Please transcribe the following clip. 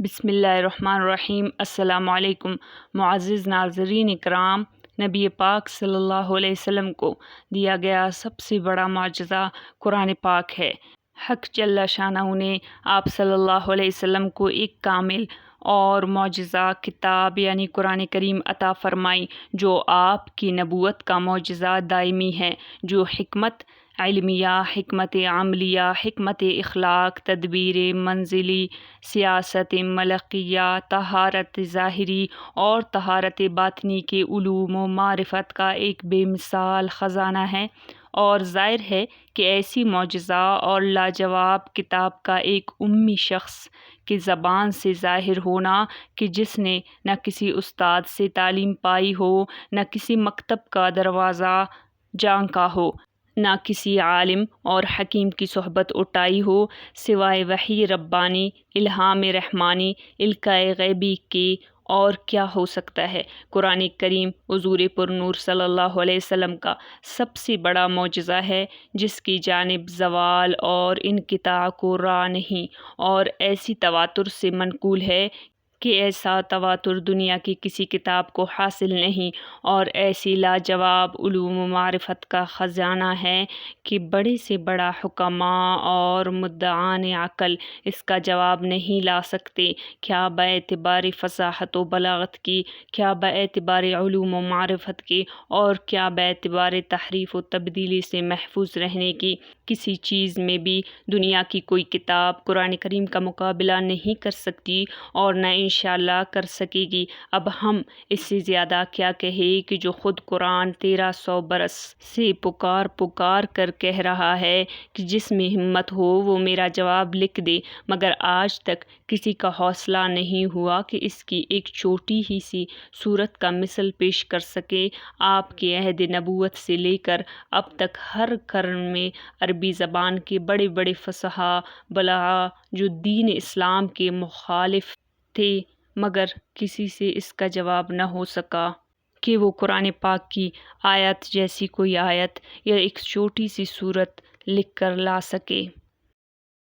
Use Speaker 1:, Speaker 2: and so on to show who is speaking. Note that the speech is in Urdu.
Speaker 1: بسم اللہ الرحمن الرحیم۔ السلام علیکم معزز ناظرین اکرام، نبی پاک صلی اللہ علیہ وسلم کو دیا گیا سب سے بڑا معجزہ قرآن پاک ہے۔ حق جل شانہ نے آپ صلی اللہ علیہ وسلم کو ایک کامل اور معجزہ کتاب یعنی قرآن کریم عطا فرمائی، جو آپ کی نبوت کا معجزہ دائمی ہے، جو حکمت علمیہ، حکمت عملیہ، حکمت اخلاق، تدبیر منزلی، سیاست ملکیہ، طہارت ظاہری اور طہارت باطنی کے علوم و معرفت کا ایک بے مثال خزانہ ہے، اور ظاہر ہے کہ ایسی معجزہ اور لاجواب کتاب کا ایک امی شخص کی زبان سے ظاہر ہونا، کہ جس نے نہ کسی استاد سے تعلیم پائی ہو، نہ کسی مکتب کا دروازہ جھانکا ہو، نہ کسی عالم اور حکیم کی صحبت اٹھائی ہو، سوائے وحی ربانی، الہام رحمانی، القاء غیبی کے اور کیا ہو سکتا ہے۔ قرآن کریم حضور پر نور صلی اللہ علیہ وسلم کا سب سے بڑا معجزہ ہے، جس کی جانب زوال اور انقطاع کو راہ نہیں، اور ایسی تواتر سے منقول ہے کہ ایسا تواتر دنیا کی کسی کتاب کو حاصل نہیں، اور ایسی لاجواب علوم و معرفت کا خزانہ ہے کہ بڑے سے بڑا حکماء اور مدعان عقل اس کا جواب نہیں لا سکتے، کیا باعتبار فصاحت و بلاغت کی، کیا باعتبار علوم و معرفت کی، اور کیا باعتبار تحریف و تبدیلی سے محفوظ رہنے کی۔ کسی چیز میں بھی دنیا کی کوئی کتاب قرآن کریم کا مقابلہ نہیں کر سکتی، اور نہ انشاءاللہ کر سکے گی۔ اب ہم اس سے زیادہ کیا کہیں کہ جو خود قرآن 1300 برس سے پکار کر کہہ رہا ہے کہ جس میں ہمت ہو وہ میرا جواب لکھ دے، مگر آج تک کسی کا حوصلہ نہیں ہوا کہ اس کی ایک چھوٹی ہی سی صورت کا مثل پیش کر سکے۔ آپ کے عہد نبوت سے لے کر اب تک ہر قرن میں عربی زبان کے بڑے بڑے فصحاء بلغاء جو دین اسلام کے مخالف تھے، مگر کسی سے اس کا جواب نہ ہو سکا کہ وہ قرآن پاک کی آیت جیسی کوئی آیت یا ایک چھوٹی سی صورت لکھ کر لا سکے۔